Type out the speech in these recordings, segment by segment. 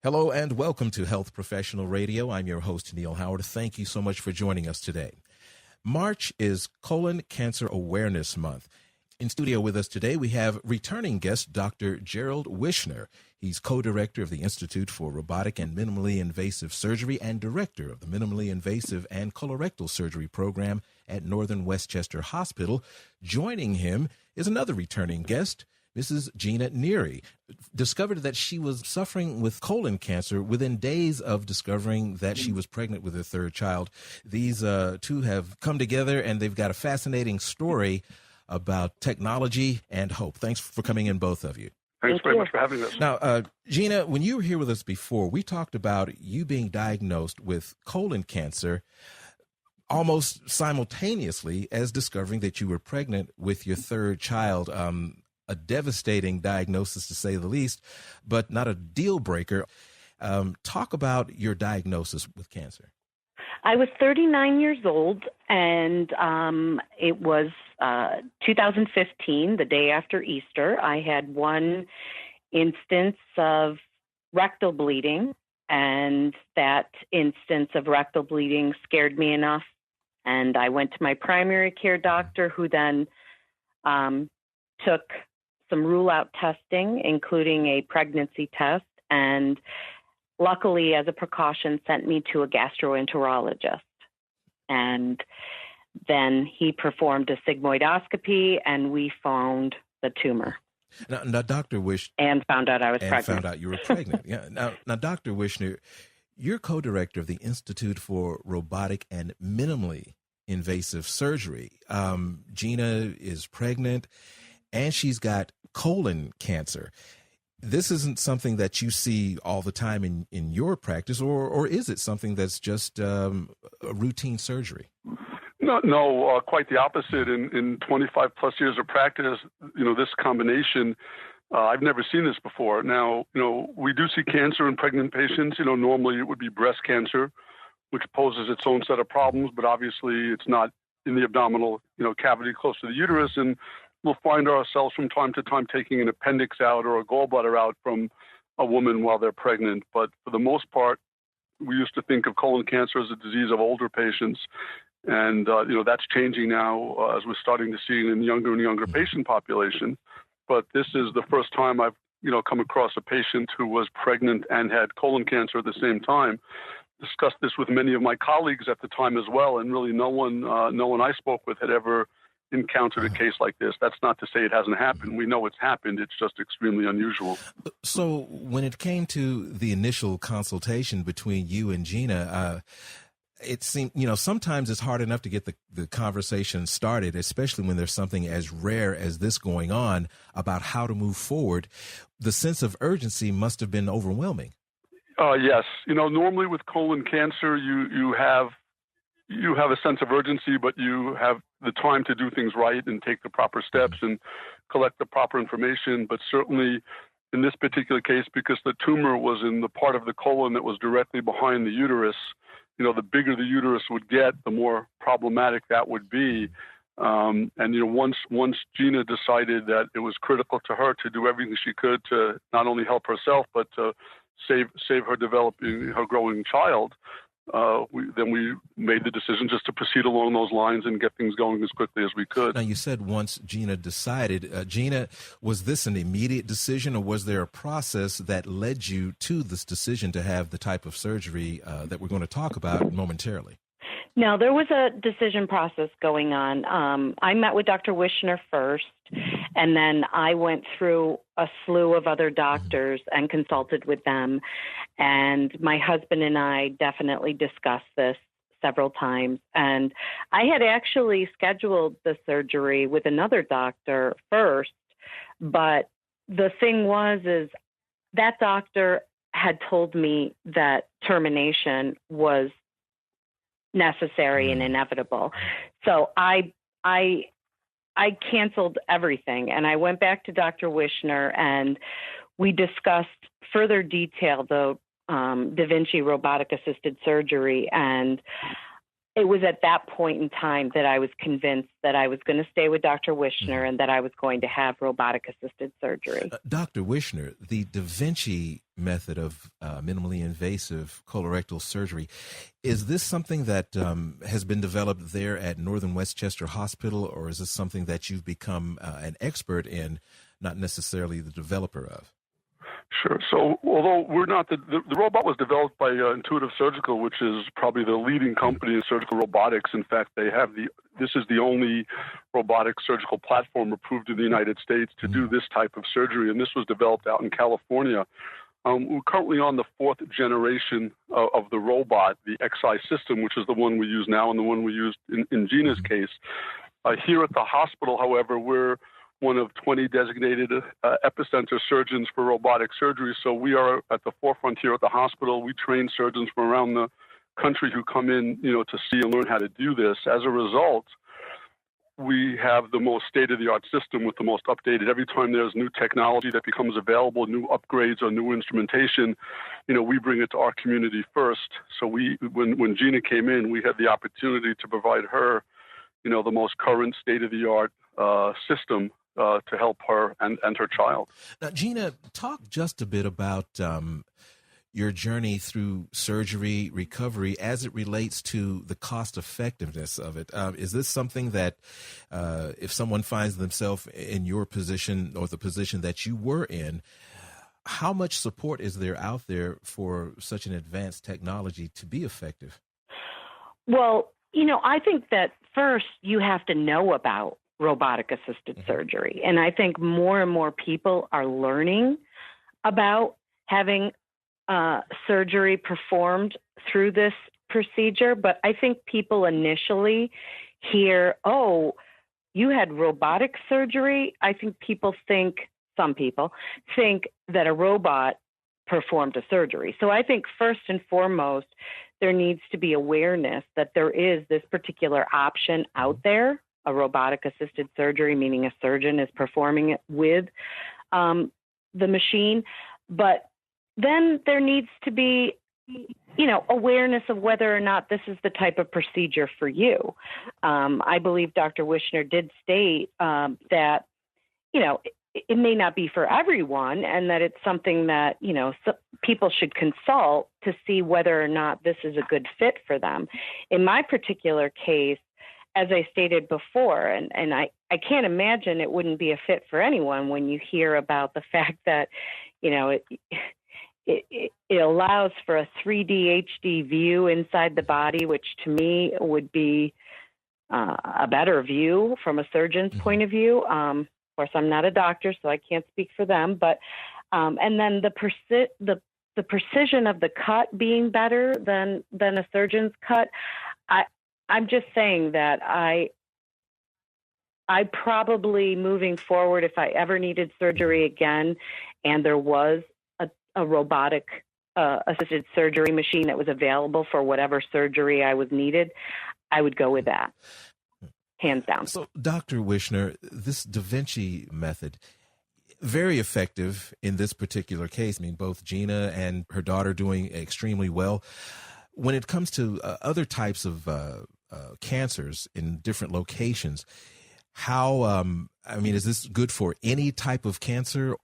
Hello and welcome to Health Professional Radio. I'm your host, Neal Howard. Thank you so much for joining us today. March is Colon Cancer Awareness Month. In studio with us today, we have returning guest Dr. Jerald Wishner. He's co-director of the Institute for Robotic and Minimally Invasive Surgery and director of the Minimally Invasive and Colorectal Surgery Program at Northern Westchester Hospital. Joining him is another returning guest, Mrs. Gina Neri. Discovered that she was suffering with colon cancer within days of discovering that she was pregnant with her third child. These two have come together, and they've got a fascinating story about technology and hope. Thanks for coming in, both of you. Thanks very much for having us. Now, Gina, when you were here with us before, we talked about you being diagnosed with colon cancer almost simultaneously as discovering that you were pregnant with your third child. A devastating diagnosis, to say the least, but not a deal breaker. Talk about your diagnosis with cancer. I was 39 years old, and it was 2015, the day after Easter. I had one instance of rectal bleeding, and that instance of rectal bleeding scared me enough. And I went to my primary care doctor, who then took some rule-out testing, including a pregnancy test, and luckily, as a precaution, sent me to a gastroenterologist. And then he performed a sigmoidoscopy, and we found the tumor. Now Dr. Wishner... And found out I was pregnant. And found out you were pregnant, yeah. Now, Dr. Wishner, you're co-director of the Institute for Robotic and Minimally Invasive Surgery. Gina is pregnant, and she's got colon cancer. This isn't something that you see all the time in your practice, or is it something that's just a routine surgery? No, quite the opposite. In 25 plus years of practice, this combination, I've never seen this before. Now, we do see cancer in pregnant patients. Normally it would be breast cancer, which poses its own set of problems, but obviously it's not in the abdominal, cavity close to the uterus. And we'll find ourselves from time to time taking an appendix out or a gallbladder out from a woman while they're pregnant. But for the most part, we used to think of colon cancer as a disease of older patients. And, that's changing now as we're starting to see it in younger and younger patient population. But this is the first time I've, come across a patient who was pregnant and had colon cancer at the same time. Discussed this with many of my colleagues at the time as well. And really no one I spoke with had ever encountered a case like this. That's not to say it hasn't happened. We know it's happened. It's just extremely unusual. So when it came to the initial consultation between you and Gina, it seemed, sometimes it's hard enough to get the conversation started, especially when there's something as rare as this going on about how to move forward. The sense of urgency must have been overwhelming. Yes. Normally with colon cancer, you have a sense of urgency, but you have the time to do things right and take the proper steps and collect the proper information. But certainly in this particular case, because the tumor was in the part of the colon that was directly behind the uterus, the bigger the uterus would get, the more problematic that would be. And once Gina decided that it was critical to her to do everything she could to not only help herself, but to save her developing, her growing child, we made the decision just to proceed along those lines and get things going as quickly as we could. Now, you said once Gina decided, Gina, was this an immediate decision, or was there a process that led you to this decision to have the type of surgery that we're going to talk about momentarily? No, there was a decision process going on. I met with Dr. Wishner first, and then I went through a slew of other doctors and consulted with them. And my husband and I definitely discussed this several times. And I had actually scheduled the surgery with another doctor first, but the thing is that doctor had told me that termination was necessary and inevitable. So I canceled everything, and I went back to Dr. Wishner, and we discussed further detail the Da Vinci robotic assisted surgery, and it was at that point in time that I was convinced that I was going to stay with Dr. Wishner and that I was going to have robotic-assisted surgery. Dr. Wishner, the Da Vinci method of minimally invasive colorectal surgery, is this something that has been developed there at Northern Westchester Hospital, or is this something that you've become an expert in, not necessarily the developer of? Sure. So although we're not, the robot was developed by Intuitive Surgical, which is probably the leading company in surgical robotics. In fact, this is the only robotic surgical platform approved in the United States to do this type of surgery. And this was developed out in California. We're currently on the fourth generation of the robot, the XI system, which is the one we use now and the one we used in Gina's case. Here at the hospital, however, we're one of 20 designated epicenter surgeons for robotic surgery. So we are at the forefront here at the hospital. We train surgeons from around the country who come in, to see and learn how to do this. As a result, we have the most state-of-the-art system with the most updated. Every time there's new technology that becomes available, new upgrades or new instrumentation, we bring it to our community first. So when Gina came in, we had the opportunity to provide her, the most current state-of-the-art system to help her and her child. Now, Gina, talk just a bit about your journey through surgery, recovery, as it relates to the cost effectiveness of it. Is this something that if someone finds themselves in your position or the position that you were in, how much support is there out there for such an advanced technology to be effective? Well, I think that first you have to know about robotic-assisted surgery. And I think more and more people are learning about having surgery performed through this procedure. But I think people initially hear, oh, you had robotic surgery. I think some people think that a robot performed a surgery. So I think first and foremost, there needs to be awareness that there is this particular option out there, a robotic-assisted surgery, meaning a surgeon is performing it with the machine. But then there needs to be, awareness of whether or not this is the type of procedure for you. I believe Dr. Wishner did state that, it may not be for everyone, and that it's something that, people should consult to see whether or not this is a good fit for them. In my particular case, as I stated before, and I can't imagine it wouldn't be a fit for anyone when you hear about the fact that, it allows for a 3D HD view inside the body, which to me would be a better view from a surgeon's point of view. Of course, I'm not a doctor, so I can't speak for them. But and then the precision of the cut being better than a surgeon's cut. I'm just saying that I probably moving forward, if I ever needed surgery again, and there was a robotic assisted surgery machine that was available for whatever surgery I was needed, I would go with that, hands down. So, Dr. Wishner, this Da Vinci method, very effective in this particular case. I mean, both Gina and her daughter doing extremely well. When it comes to other types of cancers in different locations, how, is this good for any type of cancer?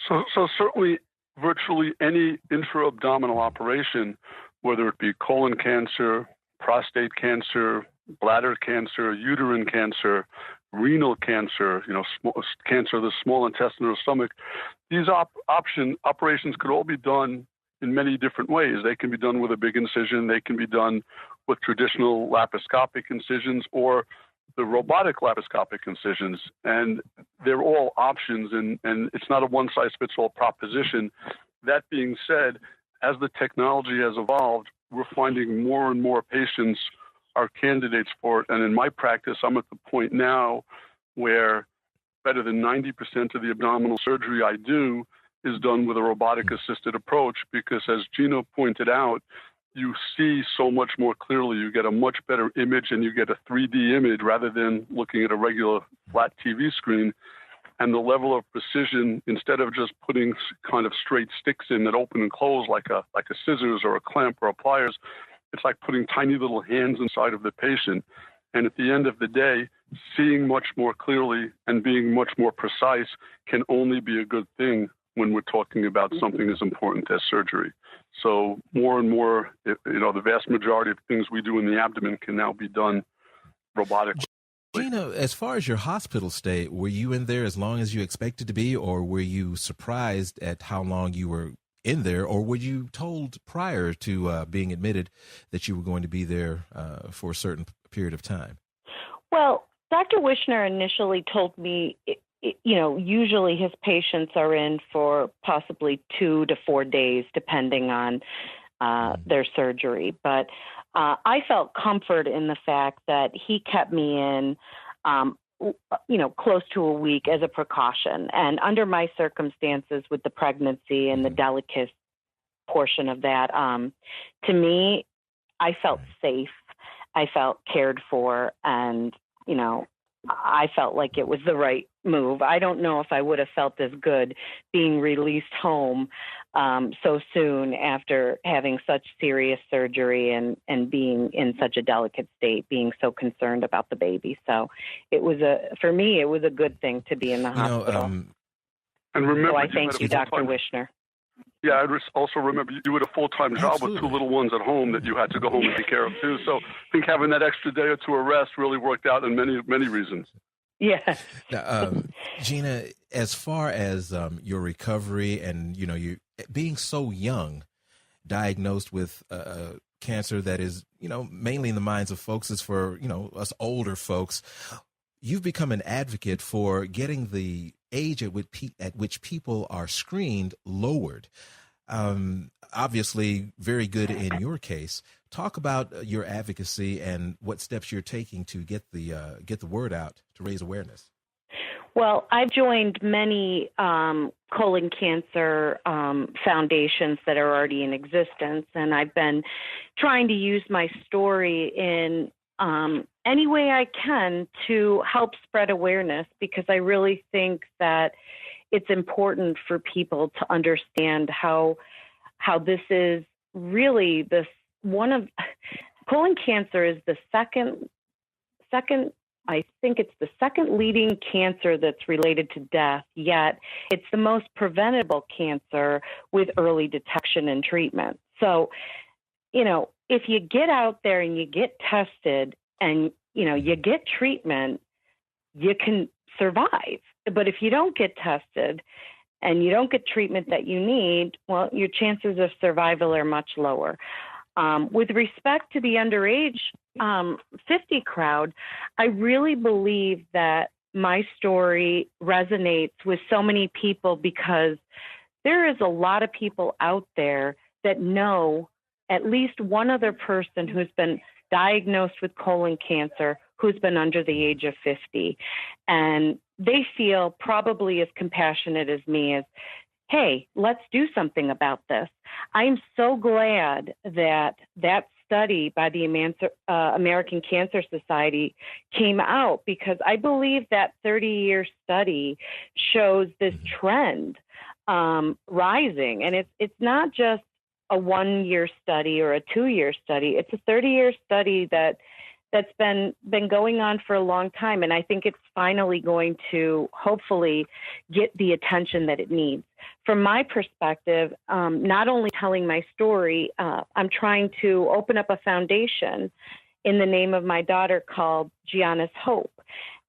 So certainly virtually any intra-abdominal operation, whether it be colon cancer, prostate cancer, bladder cancer, uterine cancer, renal cancer, cancer of the small intestine or stomach, these operations could all be done in many different ways. They can be done with a big incision. They can be done with traditional laparoscopic incisions or the robotic laparoscopic incisions. And they're all options, and it's not a one-size-fits-all proposition. That being said, as the technology has evolved, we're finding more and more patients are candidates for it. And in my practice, I'm at the point now where better than 90% of the abdominal surgery I do is done with a robotic-assisted approach because, as Gina pointed out, you see so much more clearly. You get a much better image and you get a 3D image rather than looking at a regular flat TV screen. And the level of precision, instead of just putting kind of straight sticks in that open and close like a scissors or a clamp or a pliers, it's like putting tiny little hands inside of the patient. And at the end of the day, seeing much more clearly and being much more precise can only be a good thing when we're talking about something as important as surgery. So more and more, the vast majority of things we do in the abdomen can now be done robotically. Gina, as far as your hospital stay, were you in there as long as you expected to be, or were you surprised at how long you were in there, or were you told prior to being admitted that you were going to be there for a certain period of time? Well, Dr. Wishner initially told me, usually his patients are in for possibly 2 to 4 days, depending on their surgery. But I felt comfort in the fact that he kept me in, close to a week as a precaution. And under my circumstances with the pregnancy and the delicate portion of that, to me, I felt safe. I felt cared for, and, I felt like it was the right move. I don't know if I would have felt as good being released home so soon after having such serious surgery and being in such a delicate state, being so concerned about the baby. So for me, it was a good thing to be in the hospital. And remember, so I thank you, Dr. Wishner. Yeah, I also remember you had a full-time job with 2 little ones at home that you had to go home and take care of too. So I think having that extra day or 2 of rest really worked out in many, many reasons. Yeah. Now, Gina, as far as your recovery and, you being so young, diagnosed with cancer that is, mainly in the minds of folks is for, us older folks, you've become an advocate for getting the age at which people are screened lowered. Obviously, very good in your case. Talk about your advocacy and what steps you're taking to get the word out to raise awareness. Well, I've joined many colon cancer foundations that are already in existence, and I've been trying to use my story in any way I can to help spread awareness, because I really think that it's important for people to understand how this is really colon cancer is the second, I think it's the second leading cancer that's related to death, yet it's the most preventable cancer with early detection and treatment. So, if you get out there and you get tested and, you get treatment, you can survive. But if you don't get tested and you don't get treatment that you need, well, your chances of survival are much lower. With respect to the underage 50 crowd, I really believe that my story resonates with so many people because there is a lot of people out there that know at least one other person who's been diagnosed with colon cancer who's been under the age of 50. And they feel probably as compassionate as me as, hey, let's do something about this. I'm so glad that study by the American Cancer Society came out, because I believe that 30-year study shows this trend rising. And it's not just a 1-year study or a 2-year study. It's a 30-year study that's been going on for a long time. And I think it's finally going to hopefully get the attention that it needs. From my perspective, not only telling my story, I'm trying to open up a foundation in the name of my daughter called Gianna's Hope.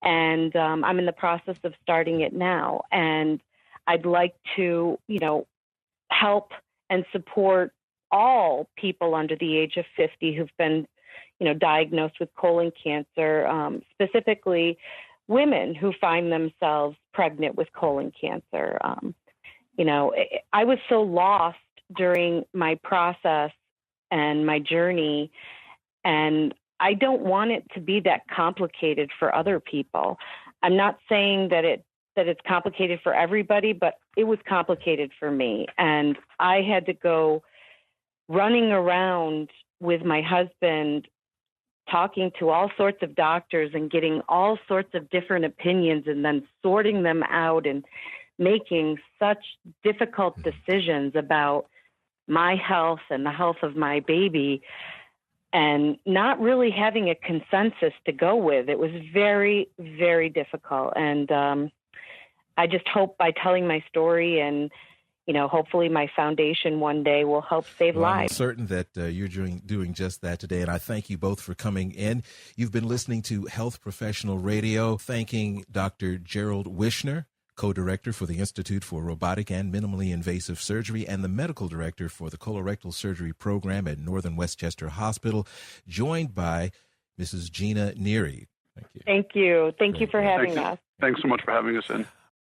And I'm in the process of starting it now. And I'd like to, help and support all people under the age of 50 who've been, diagnosed with colon cancer, specifically women who find themselves pregnant with colon cancer. I was so lost during my process and my journey, and I don't want it to be that complicated for other people. I'm not saying that it's complicated for everybody, but it was complicated for me. And I had to go running around with my husband, talking to all sorts of doctors and getting all sorts of different opinions and then sorting them out and making such difficult decisions about my health and the health of my baby. and not really having a consensus to go with. It was very, very difficult. And I just hope by telling my story and, hopefully my foundation one day will help save lives. I'm certain that you're doing just that today, and I thank you both for coming in. You've been listening to Health Professional Radio, thanking Dr. Jerald Wishner, co-director for the Institute for Robotic and Minimally Invasive Surgery and the medical director for the colorectal surgery program at Northern Westchester Hospital, joined by Mrs. Gina Neri. Thank you. Thank you. Thank you for having us. Thanks so much for having us in.